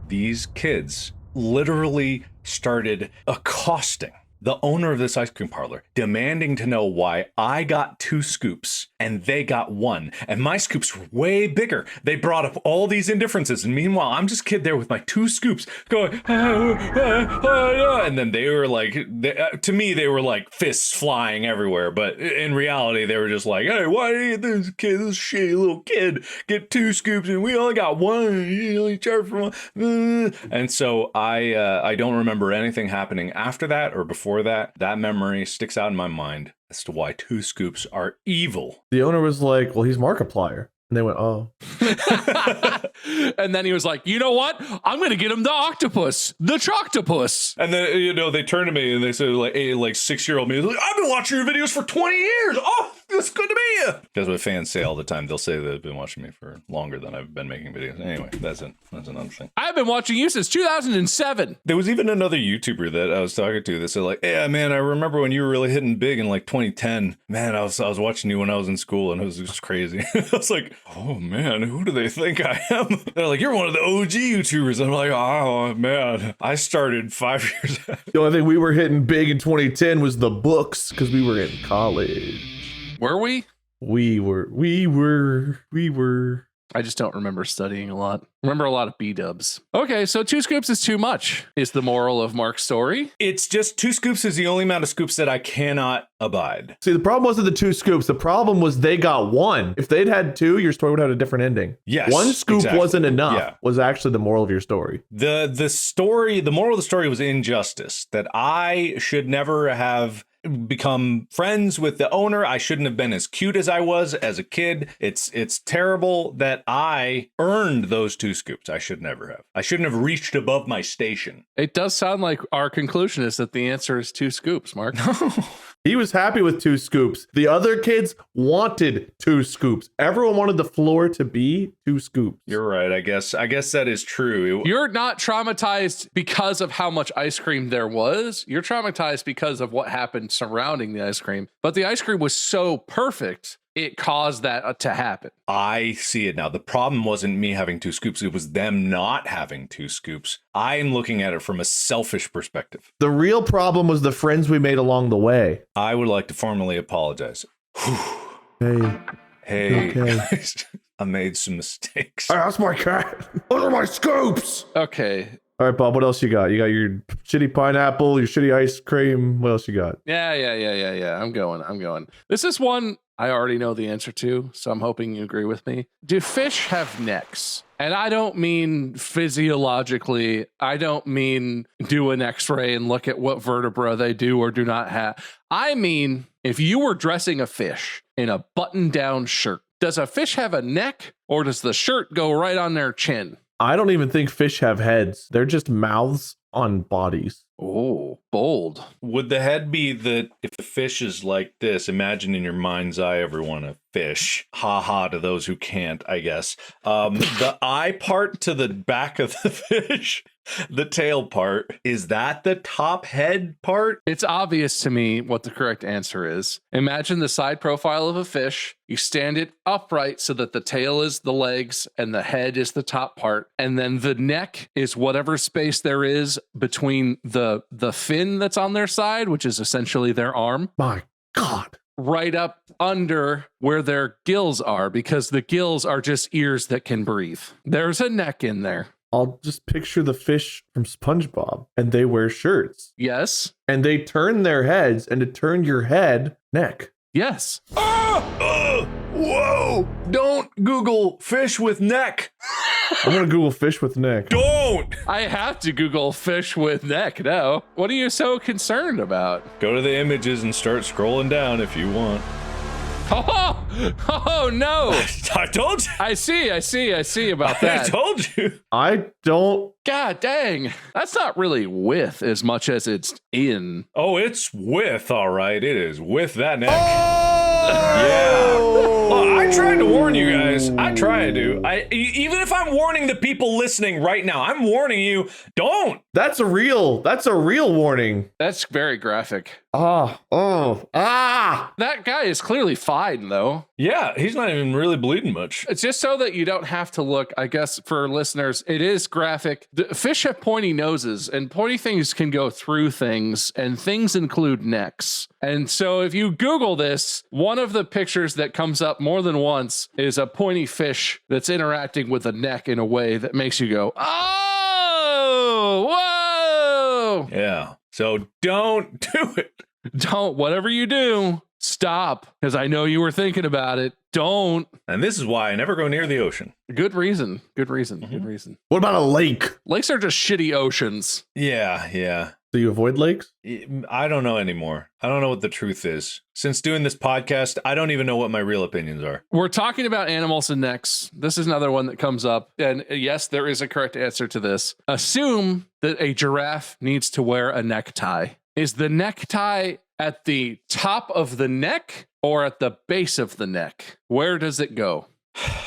These kids literally started accosting the owner of this ice cream parlor, demanding to know why I got 2 scoops and they got 1. And my scoops were way bigger. They brought up all these indifferences. And meanwhile, I'm just a kid there with my 2 scoops going, and then they were like, to me, they were like fists flying everywhere. But in reality, they were just like, hey, why did this shitty little kid get 2 scoops and we only got 1? You only charged for 1. And so I don't remember anything happening after that or before that. That memory sticks out in my mind as to why 2 scoops are evil. The owner was like, well, he's Markiplier. And they went, oh. And then he was like, you know what? I'm going to get him the octopus, the Choctopus. And then, they turned to me and they said, like 6-year-old me, like, I've been watching your videos for 20 years. Oh, it's good to meet you. That's what fans say all the time. They'll say they've been watching me for longer than I've been making videos. Anyway, that's it. That's another thing. I've been watching you since 2007. There was even another YouTuber that I was talking to that said like, yeah, man, I remember when you were really hitting big in like 2010. Man, I was watching you when I was in school and it was just crazy. I was like, oh man, who do they think I am? They're like, you're one of the OG YouTubers. I'm like, oh man, I started 5 years after. The only thing we were hitting big in 2010 was the books because we were in college. Were we? We were. I just don't remember studying a lot. Remember a lot of B-dubs. Okay, so 2 scoops is too much, is the moral of Mark's story. It's just 2 scoops is the only amount of scoops that I cannot abide. See, the problem wasn't the 2 scoops. The problem was they got 1. If they'd had 2, your story would have had a different ending. Yes, 1 scoop exactly. wasn't enough, Yeah. was actually the moral of your story. The moral of the story was injustice, that I should never have become friends with the owner. I shouldn't have been as cute as I was as a kid. It's terrible that I earned those 2 scoops. I should never have. I shouldn't have reached above my station. It does sound like our conclusion is that the answer is 2 scoops, Mark. He was happy with 2 scoops. The other kids wanted 2 scoops. Everyone wanted the floor to be 2 scoops. You're right. I guess that is true. You're not traumatized because of how much ice cream there was. You're traumatized because of what happened surrounding the ice cream. But the ice cream was so perfect, it caused that to happen. I see it now. The problem wasn't me having 2 scoops. It was them not having 2 scoops. I'm looking at it from a selfish perspective. The real problem was the friends we made along the way. I would like to formally apologize. Hey, Hey, okay. guys, I made some mistakes. That's my cat. What are my scoops? Okay. All right, Bob, what else you got? You got your shitty pineapple, your shitty ice cream. What else you got? Yeah. I'm going. This is one I already know the answer to, so I'm hoping you agree with me. Do fish have necks? And I don't mean physiologically. I don't mean do an x-ray and look at what vertebra they do or do not have. I mean, if you were dressing a fish in a button-down shirt, does a fish have a neck or does the shirt go right on their chin? I don't even think fish have heads. They're just mouths on bodies. Oh, bold. Would the head be that if the fish is like this, imagine in your mind's eye everyone a fish. Ha ha to those who can't, I guess. The eye part to the back of the fish, the tail part, is that the top head part? It's obvious to me what the correct answer is. Imagine the side profile of a fish. You stand it upright so that the tail is the legs and the head is the top part. And then the neck is whatever space there is between the fin that's on their side, which is essentially their arm, My God. right up under where their gills are, because the gills are just ears that can breathe. There's a neck in there. I'll just picture the fish from SpongeBob, and they wear shirts, Yes. and they turn their heads, and to turn your head, neck. Yes. Whoa! Don't Google fish with neck. I'm gonna Google fish with neck. Don't! I have to Google fish with neck now. What are you so concerned about? Go to the images and start scrolling down if you want. Oh no! I told you. I see about I that. told you. I don't. God dang. That's not really with as much as it's in. Oh, it's with, all right. It is with that neck. Yeah. Look, I tried to warn you guys. I try to. Even if I'm warning the people listening right now, I'm warning you, don't. That's a real warning. That's very graphic. That That guy is clearly fine, though. Yeah, he's not even really bleeding much. It's just so that you don't have to look, I guess, for listeners, it is graphic. The fish have pointy noses, and pointy things can go through things, and things include necks. And so if you Google this, one of the pictures that comes up more than once is a pointy fish that's interacting with a neck in a way that makes you go, oh, whoa. Yeah. So don't do it. Don't, whatever you do, stop, because I know you were thinking about it. Don't. And this is why I never go near the ocean. Good reason. Good reason. Mm-hmm. Good reason. What about a lake? Lakes are just shitty oceans. Yeah. Do you avoid lakes? I don't know anymore. I don't know what the truth is. Since doing this podcast, I don't even know what my real opinions are. We're talking about animals and necks. This is another one that comes up. And yes, there is a correct answer to this. Assume that a giraffe needs to wear a necktie. Is the necktie at the top of the neck or at the base of the neck? Where does it go?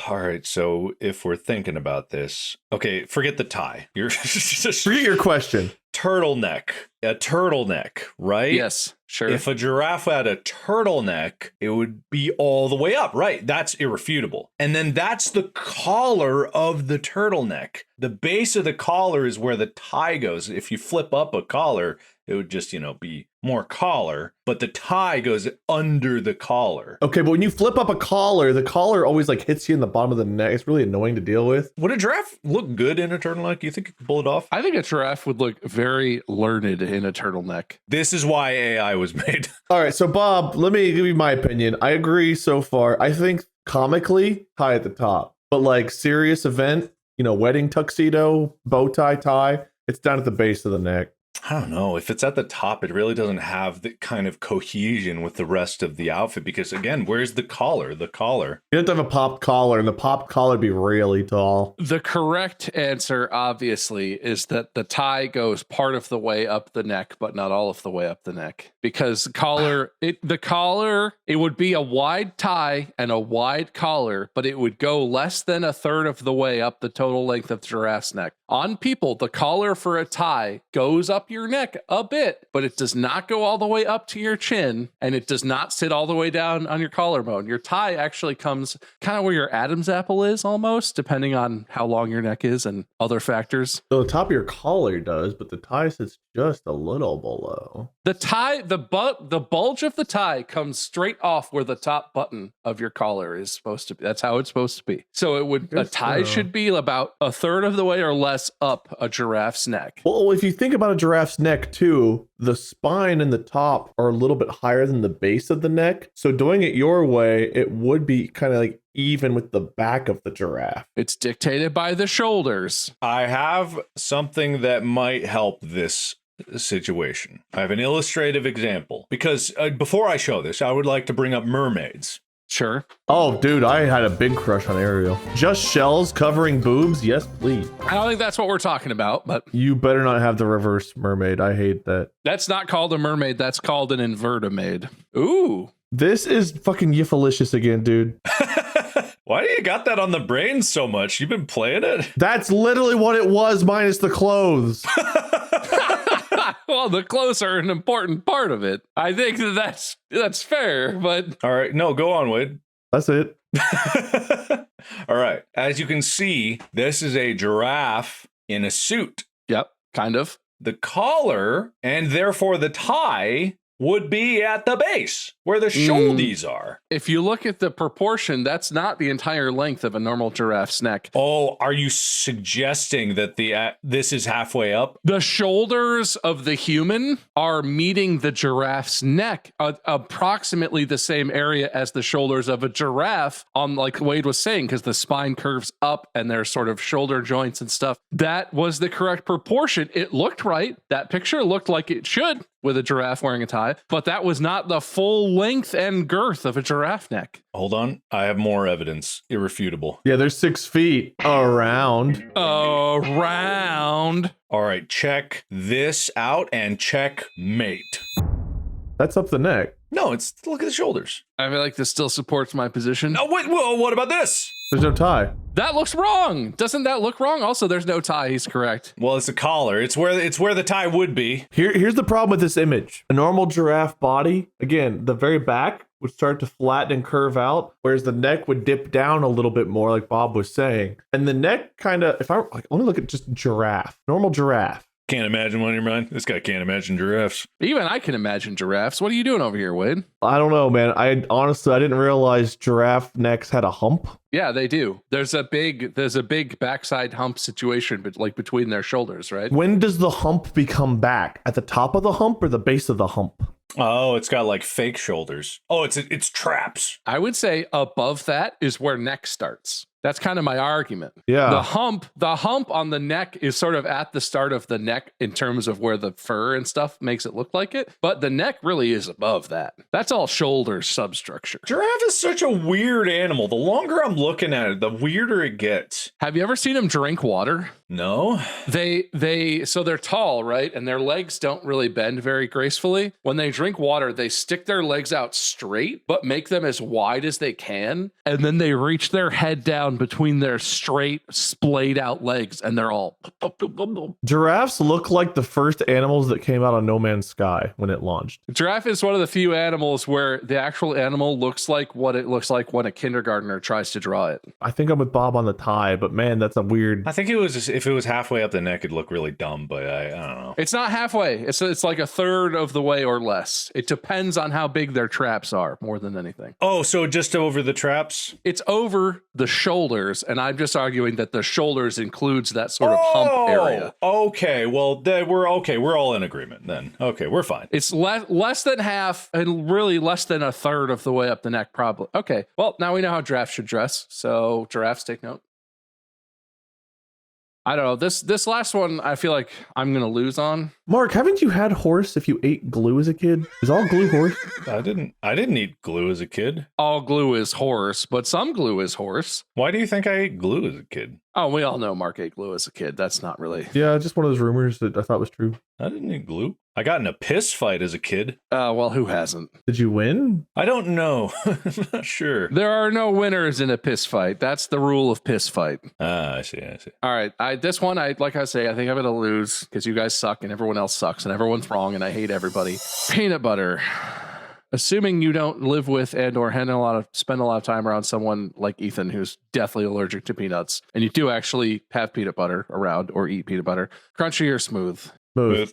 All right, so if we're thinking about this, okay, forget the tie. You're just Forget your question. turtleneck, a turtleneck, right? Yes, sure. If a giraffe had a turtleneck, it would be all the way up, right? That's irrefutable. And then that's the collar of the turtleneck. The base of the collar is where the tie goes. If you flip up a collar, It would just, be more collar, but the tie goes under the collar. Okay, but when you flip up a collar, the collar always like hits you in the bottom of the neck. It's really annoying to deal with. Would a giraffe look good in a turtleneck? You think you could pull it off? I think a giraffe would look very learned in a turtleneck. This is why AI was made. All right, so Bob, let me give you my opinion. I agree so far. I think comically, tie at the top, but like serious event, wedding tuxedo, bow tie, it's down at the base of the neck. I don't know. If it's at the top, it really doesn't have the kind of cohesion with the rest of the outfit because, again, where's the collar? The collar. You have to have a popped collar, and the popped collar be really tall. The correct answer, obviously, is that the tie goes part of the way up the neck, but not all of the way up the neck. Because the collar, it would be a wide tie and a wide collar, but it would go less than a third of the way up the total length of the giraffe's neck. On people, the collar for a tie goes up your neck a bit, but it does not go all the way up to your chin, and it does not sit all the way down on your collarbone. Your tie actually comes kind of where your Adam's apple is almost, depending on how long your neck is and other factors. So the top of your collar does, but the tie sits just a little below. The tie, the bulge of the tie comes straight off where the top button of your collar is supposed to be. That's how it's supposed to be. So a tie should be about a third of the way or less up a giraffe's neck. Well, if you think about a giraffe's neck too, the spine and the top are a little bit higher than the base of the neck. So doing it your way, it would be kind of like even with the back of the giraffe. It's dictated by the shoulders. I have something that might help this situation. I have an illustrative example because before I show this, I would like to bring up mermaids. Sure. Oh, dude, I had a big crush on Ariel. Just shells covering boobs? Yes, please. I don't think that's what we're talking about, but You better not have the reverse mermaid. I hate that. that's not called a mermaid. That's called an invertimaid. Ooh. This is fucking yiffalicious again, dude. Why do you got that on the brain so much? You've been playing it? That's literally what it was, minus the clothes. Well, the clothes are an important part of it. I think that's fair, but All right. No, go on, Wade. That's it. All right. As you can see, this is a giraffe in a suit. yep, kind of. The collar and therefore the tie would be at the base where the shouldies are. If you look at the proportion, that's not the entire length of a normal giraffe's neck. Oh, are you suggesting that this is halfway up? The shoulders of the human are meeting the giraffe's neck, approximately the same area as the shoulders of a giraffe, on like Wade was saying, because the spine curves up and there's sort of shoulder joints and stuff. That was the correct proportion. It looked right. That picture looked like it should with a giraffe wearing a tie, but that was not the full length and girth of a giraffe neck. Hold on. I have more evidence. Irrefutable. Yeah, they're 6 feet around. Around. All right. Check this out and check mate. That's up the neck. No, look at the shoulders. I feel like this still supports my position. No, wait, whoa, what about this? There's no tie. That looks wrong. Doesn't that look wrong? Also, there's no tie. He's correct. Well, it's the collar. It's where the tie would be. Here's the problem with this image. A normal giraffe body, again, the very back would start to flatten and curve out, whereas the neck would dip down a little bit more, like Bob was saying. And the neck kind of, if I let me look at just giraffe, normal giraffe. Can't imagine one in your mind. This guy can't imagine giraffes. Even I can imagine giraffes. What are you doing over here, Wade? I don't know, man. I didn't realize giraffe necks had a hump. Yeah, they do. There's a big backside hump situation, but like between their shoulders, right? When does the hump become back? At the top of the hump or the base of the hump? Oh, it's got like fake shoulders. Oh, it's traps. I would say above that is where neck starts. That's kind of my argument. Yeah. The hump on the neck is sort of at the start of the neck in terms of where the fur and stuff makes it look like it. But the neck really is above that. That's all shoulder substructure. Giraffe is such a weird animal. The longer I'm looking at it, the weirder it gets. Have you ever seen them drink water? No. So they're tall, right? And their legs don't really bend very gracefully. When they drink water, they stick their legs out straight, but make them as wide as they can. And then they reach their head down down between their straight, splayed out legs, and they're all. Giraffes look like the first animals that came out on No Man's Sky when it launched. Giraffe is one of the few animals where the actual animal looks like what it looks like when a kindergartner tries to draw it. I think I'm with Bob on the tie, but man, that's a weird. I think it was if it was halfway up the neck, it'd look really dumb, but I don't know. It's not halfway. It's like a third of the way or less. It depends on how big their traps are more than anything. Oh, so just over the traps? It's over the shoulders, and I'm just arguing that the shoulders includes that sort of hump area. Okay, well, we're okay. We're all in agreement then. Okay, we're fine. It's less than half and really less than a third of the way up the neck, probably. Okay, well, now we know how giraffes should dress. So giraffes, take note. I don't know. This last one, I feel like I'm going to lose on. Mark, haven't you had horse if you ate glue as a kid? Is all glue horse? I didn't eat glue as a kid. All glue is horse, but some glue is horse. Why do you think I ate glue as a kid? Oh, we all know Mark ate glue as a kid. That's not really. Yeah, just one of those rumors that I thought was true. I didn't eat glue. I got in a piss fight as a kid. Well, who hasn't? Did you win? I don't know. I'm not sure. There are no winners in a piss fight. That's the rule of piss fight. I see. All right. This one, like I say, I think I'm going to lose because you guys suck and everyone else sucks and everyone's wrong and I hate everybody. Peanut butter. Assuming you don't live with and or spend a lot of time around someone like Ethan who's deathly allergic to peanuts, and you do actually have peanut butter around or eat peanut butter, crunchy or smooth? Smooth.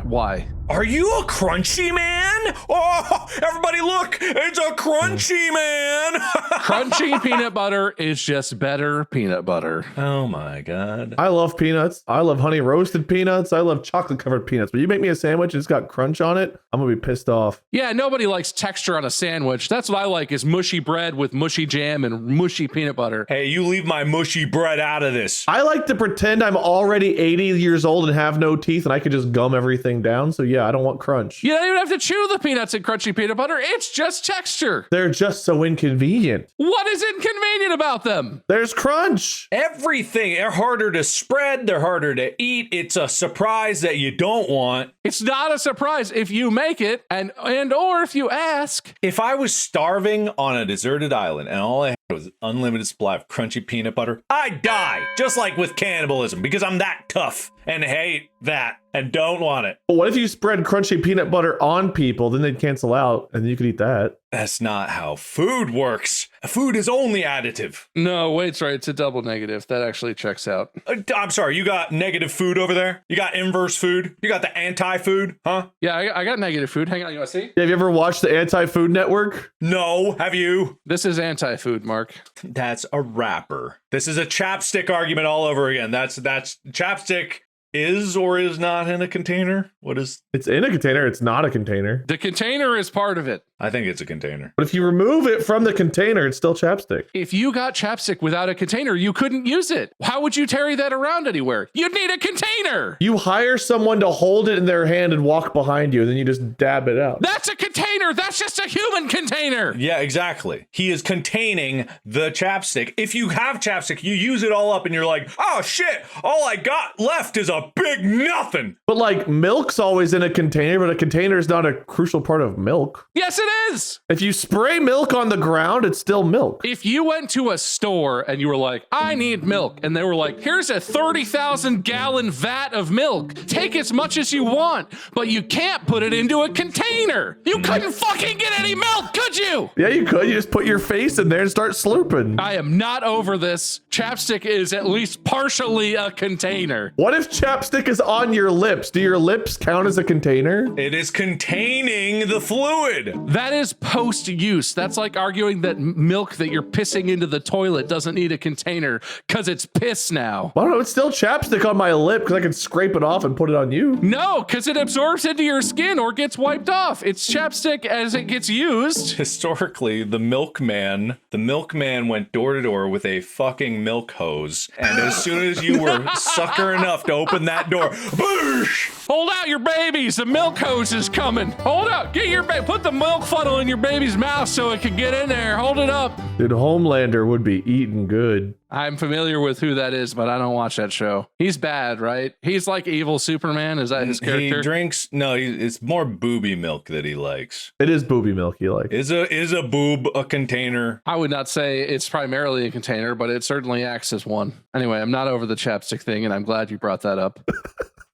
Why? Are you a crunchy man? Oh, everybody look, it's a crunchy man. Crunchy peanut butter is just better peanut butter. Oh my God. I love peanuts. I love honey roasted peanuts. I love chocolate covered peanuts. But you make me a sandwich and it's got crunch on it, I'm going to be pissed off. Yeah, nobody likes texture on a sandwich. That's what I like is mushy bread with mushy jam and mushy peanut butter. Hey, you leave my mushy bread out of this. I like to pretend I'm already 80 years old and have no teeth and I can just gum everything down. So yeah, I don't want crunch. You don't even have to chew the peanuts in crunchy peanut butter. It's just texture. They're just so inconvenient. What is inconvenient about them? There's crunch. Everything. They're harder to spread. They're harder to eat. It's a surprise that you don't want. It's not a surprise if you make it and or if you ask. If I was starving on a deserted island and all I had was unlimited supply of crunchy peanut butter, I'd die. Just like with cannibalism because I'm that tough and hate that and don't want it. But what if you spread crunchy peanut butter on people? Then they'd cancel out and you could eat that. That's not how food works. Food is only additive. No, wait, right. It's a double negative. That actually checks out. I'm sorry. You got negative food over there? You got inverse food? You got the anti-food? Huh? Yeah, I got negative food. Hang on. You want to see? Have you ever watched the Anti-Food Network? No. Have you? This is anti-food, Mark. That's a rapper. This is a chapstick argument all over again. That's chapstick. Is or is not in a container? What is? It's in a container. It's not a container. The container is part of it. I think it's a container. But if you remove it from the container, it's still chapstick. If you got chapstick without a container, you couldn't use it. How would you carry that around anywhere? You'd need a container. You hire someone to hold it in their hand and walk behind you, and then you just dab it out. That's a container. That's just a human container. Yeah, exactly. He is containing the chapstick. If you have chapstick, you use it all up and you're like, oh shit, all I got left is a big nothing. But like milk's always in a container, but a container is not a crucial part of milk. Yes, it is. If you spray milk on the ground, it's still milk. If you went to a store and you were like, I need milk, and they were like, here's a 30,000 gallon vat of milk. Take as much as you want, but you can't put it into a container. You couldn't fucking get any milk, could you? Yeah, you could. You just put your face in there and start slurping. I am not over this. Chapstick is at least partially a container. What if chapstick is on your lips? Do your lips count as a container? It is containing the fluid. That is post-use. That's like arguing that milk that you're pissing into the toilet doesn't need a container because it's piss now. I don't know. It's still chapstick on my lip because I can scrape it off and put it on you. No, because it absorbs into your skin or gets wiped off. It's chapstick as it gets used. Historically, the milkman went door to door with a fucking milk hose. And as soon as you were sucker enough to open that door, boosh! Hold out your babies. The milk hose is coming. Hold up. Get your put the milk funnel in your baby's mouth so it can get in there. Hold it up. Dude, Homelander would be eating good. I'm familiar with who that is, but I don't watch that show. He's bad, right? He's like evil Superman. Is that his character? He drinks. No, it's more booby milk that he likes. It is booby milk you like. Is a boob a container? I would not say it's primarily a container, but it certainly acts as one. Anyway, I'm not over the chapstick thing, and I'm glad you brought that up.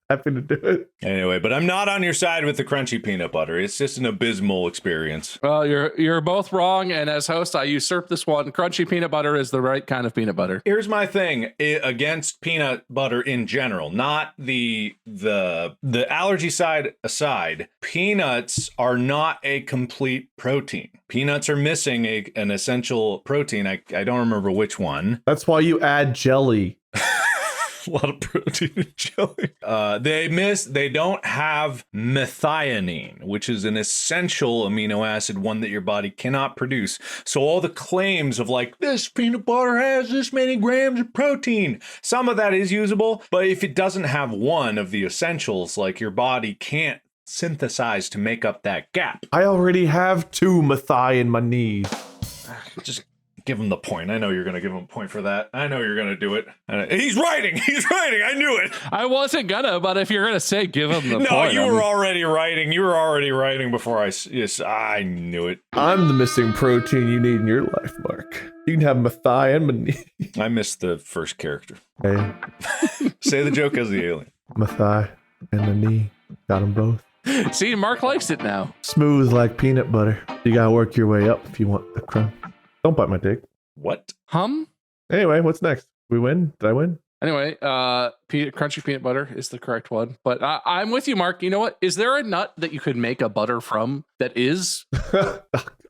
Happy to do it. Anyway, but I'm not on your side with the crunchy peanut butter. It's just an abysmal experience. Well, you're both wrong, and as host, I usurp this one. Crunchy peanut butter is the right kind of peanut butter. Here's my thing against peanut butter in general, not the allergy side aside. Peanuts are not a complete protein. Peanuts are missing an essential protein. I don't remember which one. That's why you add jelly. A lot of protein in jelly. They don't have methionine, which is an essential amino acid, one that your body cannot produce. So all the claims of like, this peanut butter has this many grams of protein, some of that is usable, but if it doesn't have one of the essentials, like your body can't synthesize to make up that gap. I already have 2 methai in my knees. Just give him the point. I know you're going to give him a point for that. I know you're going to do it. He's writing. I knew it. I wasn't gonna, but if you're gonna say give him the point. No, you were already writing. You were already writing before I knew it. I'm the missing protein you need in your life, Mark. You can have methai and my knees. I missed the first character. Hey, Say the joke as the alien. methai and the knee. Got them both. See, Mark likes it now. Smooth like peanut butter. You gotta work your way up if you want the crumb. Don't bite my dick. What? Anyway, what's next? We win? Did I win? Anyway, crunchy peanut butter is the correct one. But I'm with you, Mark. You know what? Is there a nut that you could make a butter from that is?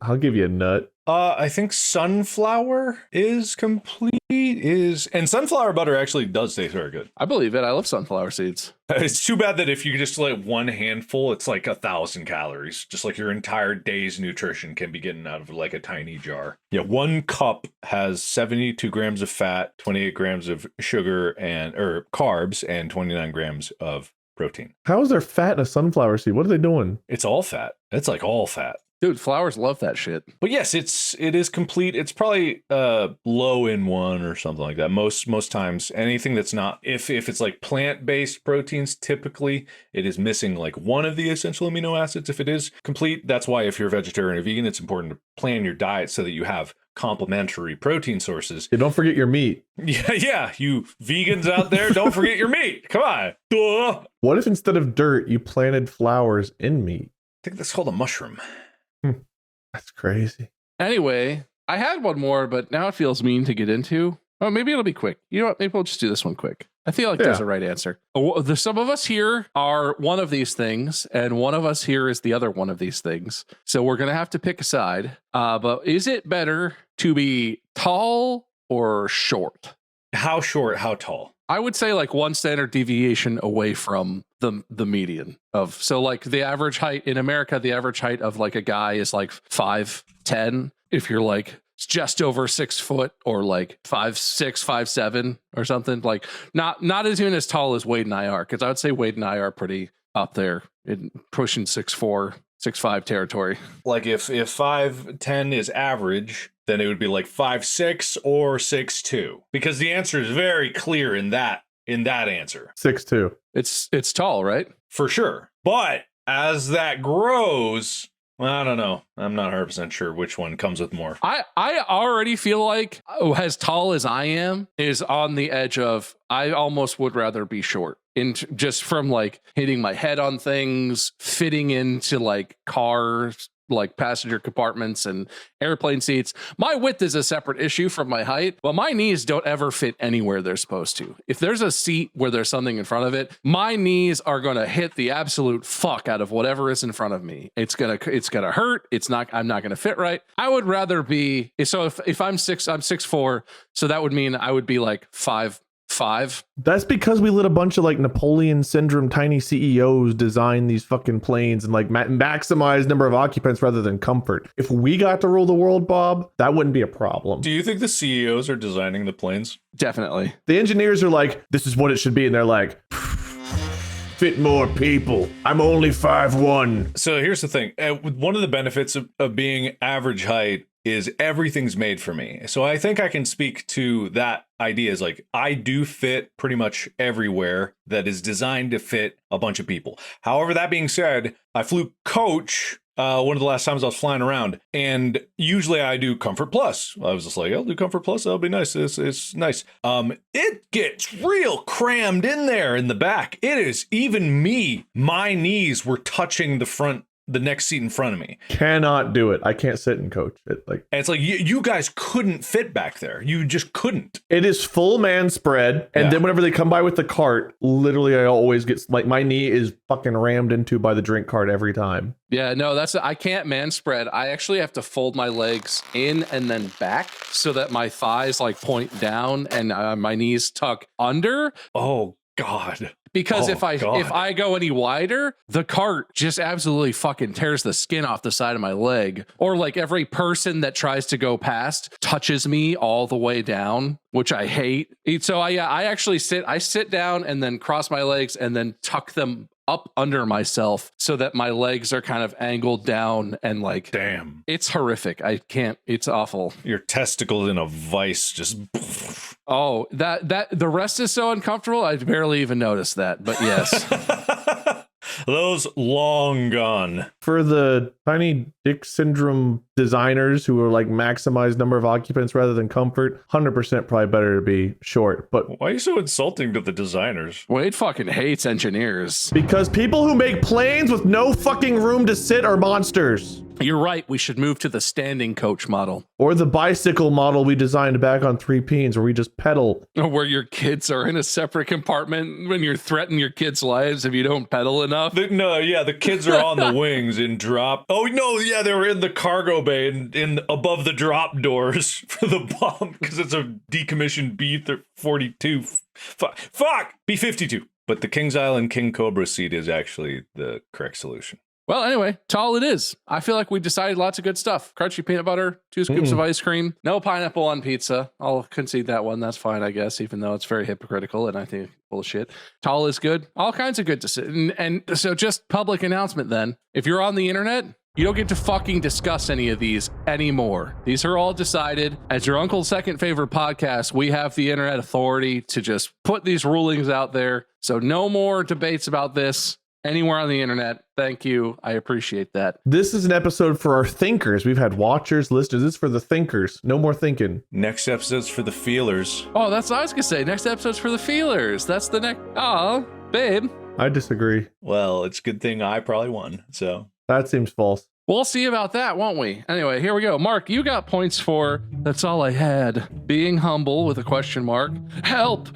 I'll give you a nut. I think sunflower is complete. And sunflower butter actually does taste very good. I believe it. I love sunflower seeds. It's too bad that if you just like one handful, it's like 1,000 calories. Just like your entire day's nutrition can be getting out of like a tiny jar. Yeah, 1 cup has 72 grams of fat, 28 grams of sugar or carbs, and 29 grams of protein. How is there fat in a sunflower seed? What are they doing? It's all fat. It's like all fat. Dude, flowers love that shit. But yes, it is complete. It's probably low in one or something like that. Most times, anything that's not, if it's like plant-based proteins, typically it is missing like one of the essential amino acids. If it is complete, that's why if you're a vegetarian or vegan, it's important to plan your diet so that you have complementary protein sources. Yeah, don't forget your meat. Yeah, you vegans out there, don't forget your meat. Come on. Duh. What if instead of dirt, you planted flowers in meat? I think that's called a mushroom. That's crazy. Anyway, I had one more, but now it feels mean to get into. Oh, maybe it'll be quick. You know what? Maybe we'll just do this one quick. I feel like there's a right answer. Some of us here are one of these things, and one of us here is the other one of these things. So we're going to have to pick a side. But is it better to be tall or short? How short? How tall? I would say like 1 standard deviation away from the median of, so like the average height in America, the average height of like a guy is like 5'10". If you're like just over 6 foot or like 5'6", 5'7" or something, like not as even as tall as Wade and I are, because I would say Wade and I are pretty up there in pushing 6'4", 6'5" territory. Like if 5'10" is average, then it would be like 5'6" or 6'2", because the answer is very clear in that answer. 6'2". It's tall, right? For sure. But as that grows, I don't know. I'm not 100% sure which one comes with more. I already feel like as tall as I am is on the edge of, I almost would rather be short. Just from like hitting my head on things, fitting into like cars, like passenger compartments and airplane seats. My width is a separate issue from my height, but my knees don't ever fit anywhere they're supposed to. If there's a seat where there's something in front of it, my knees are going to hit the absolute fuck out of whatever is in front of me. It's going to hurt. I'm not going to fit right. I would rather be, so if I'm 6'4", so that would mean I would be like 5'5". That's because we let a bunch of like Napoleon syndrome tiny CEOs design these fucking planes and like maximize number of occupants rather than comfort. If we got to rule the world, Bob, that wouldn't be a problem. Do you think the CEOs are designing the planes? Definitely. The engineers are like, this is what it should be, and they're like, fit more people. I'm only 5'1". So here's the thing. One of the benefits of being average height is everything's made for me. So I think I can speak to that idea is like, I do fit pretty much everywhere that is designed to fit a bunch of people. However, that being said, I flew coach one of the last times I was flying around, and usually I do Comfort Plus. I was just like, I'll do Comfort Plus. That'll be nice. It's nice. It gets real crammed in there in the back. It is even me. My knees were touching the next seat in front of me. Cannot do it. I can't sit in coach. And it's like you guys couldn't fit back there. You just couldn't. It is full man spread, and then whenever they come by with the cart, literally I always get like my knee is fucking rammed into by the drink cart every time. Yeah, no, I can't man spread. I actually have to fold my legs in and then back so that my thighs like point down and my knees tuck under. Oh God. Because if I go any wider, the cart just absolutely fucking tears the skin off the side of my leg. Or like every person that tries to go past touches me all the way down, which I hate. So I actually sit down and then cross my legs and then tuck them up under myself so that my legs are kind of angled down and like, damn, it's horrific. I can't, it's awful. Your testicles in a vice just. Oh, that the rest is so uncomfortable. I barely even noticed that, but yes. Those long gone. For the tiny dick syndrome designers who are like maximize number of occupants rather than comfort, 100% probably better to be short. But why are you so insulting to the designers? Wade fucking hates engineers. Because people who make planes with no fucking room to sit are monsters. You're right. We should move to the standing coach model. Or the bicycle model we designed back on 3 P's where we just pedal. Where your kids are in a separate compartment when you're threatening your kids' lives if you don't pedal enough. The kids are on the wings and drop. Oh, no, yeah, they were in the cargo bay and in above the drop doors for the bomb because it's a decommissioned B-42. Fuck! B-52. But the Kings Island King Cobra seat is actually the correct solution. Well, anyway, tall it is. I feel like we decided lots of good stuff. Crunchy peanut butter, 2 scoops of ice cream, no pineapple on pizza. I'll concede that one. That's fine, I guess, even though it's very hypocritical and I think bullshit. Tall is good. All kinds of good to sit. And so just public announcement then. If you're on the internet, you don't get to fucking discuss any of these anymore. These are all decided. As your uncle's second favorite podcast, we have the internet authority to just put these rulings out there. So no more debates about this anywhere on the internet. Thank you. I appreciate that. This is an episode for our thinkers. We've had watchers, listeners. This is for the thinkers. No more thinking. Next episode's for the feelers. Oh, that's what I was going to say. Next episode's for the feelers. That's the next. Oh, babe. I disagree. Well, it's a good thing I probably won, so. That seems false. We'll see about that, won't we? Anyway, here we go. Mark, you got points for That's All I Had. Being humble with a question mark. Help.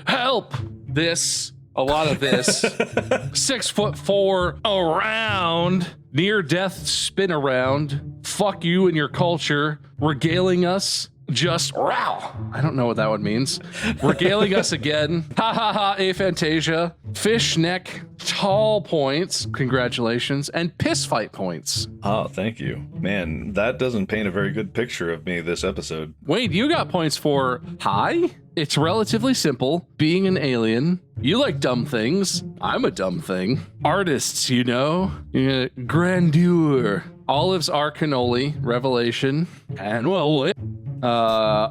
This. A lot of this. 6'4" around. Near death spin around. Fuck you and your culture. Regaling us. Just wow. I don't know what that one means. Regaling us again. Ha ha ha. Aphantasia. Fish neck. Tall points. Congratulations. And piss fight points. Oh, thank you. Man, that doesn't paint a very good picture of me this episode. Wade, you got points for hi. It's relatively simple. Being an alien. You like dumb things. I'm a dumb thing. Artists, you know. Grandeur. Olives are cannoli. Revelation. And well,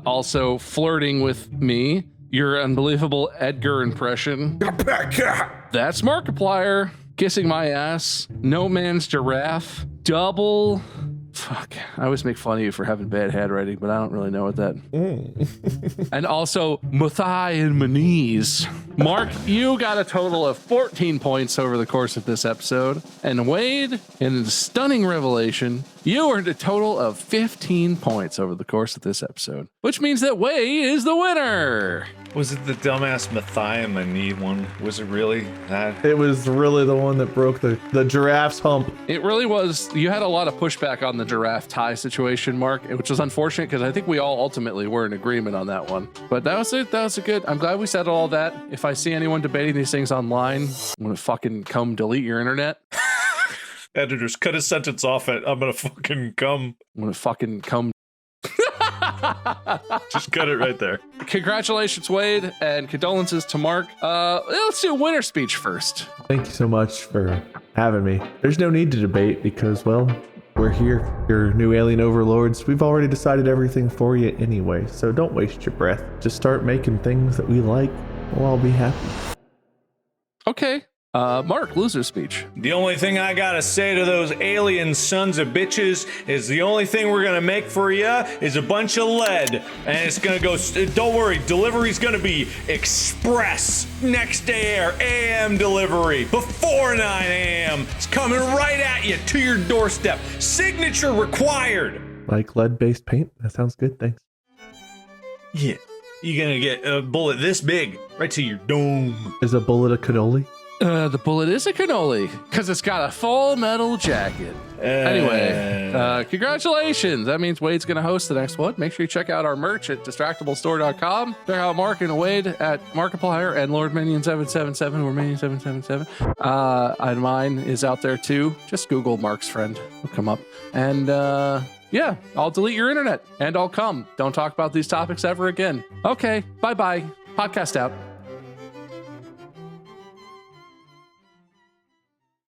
also flirting with me. Your unbelievable Edgar impression. That's Markiplier. Kissing my ass. No man's giraffe. Double. Fuck. I always make fun of you for having bad handwriting, but I don't really know what that. And also, Mathai and Maniz. Mark, you got a total of 14 points over the course of this episode. And Wade, in a stunning revelation, you earned a total of 15 points over the course of this episode, which means that Wade is the winner. Was it the dumbass Mathai Mani one? Was it really that? It was really the one that broke the giraffe's hump. It really was. You had a lot of pushback on the giraffe tie situation, Mark, which was unfortunate because I think we all ultimately were in agreement on that one. But that was it. That was a good. I'm glad we settled all that. If I see anyone debating these things online, I'm gonna fucking come delete your internet. Editors, cut his sentence off at I'm gonna fucking come. I'm gonna fucking come. Just cut it right there. Congratulations, Wade, and condolences to Mark. Let's do a winner speech first. Thank you so much for having me. There's no need to debate because, well, We're here, your new alien overlords. We've already decided everything for you anyway, so don't waste your breath. Just start making things that we like. We'll all be happy. Okay. Mark, loser speech. The only thing I gotta say to those alien sons of bitches is the only thing we're gonna make for you is a bunch of lead. And it's gonna go, don't worry, delivery's gonna be express, next day air, AM delivery, before 9 a.m. It's coming right at you to your doorstep. Signature required. Like lead-based paint? That sounds good, thanks. Yeah, you're gonna get a bullet this big, right to your dome. Is a bullet a cannoli? The bullet is a cannoli because it's got a full metal jacket. Anyway, congratulations. That means Wade's going to host the next one. Make sure you check out our merch at distractiblestore.com. Check out Mark and Wade at Markiplier and Lord Minion 777 or Minion 777. And mine is out there too. Just Google Mark's friend. It'll come up. And yeah, I'll delete your internet and I'll come. Don't talk about these topics ever again. Okay, bye-bye. Podcast out.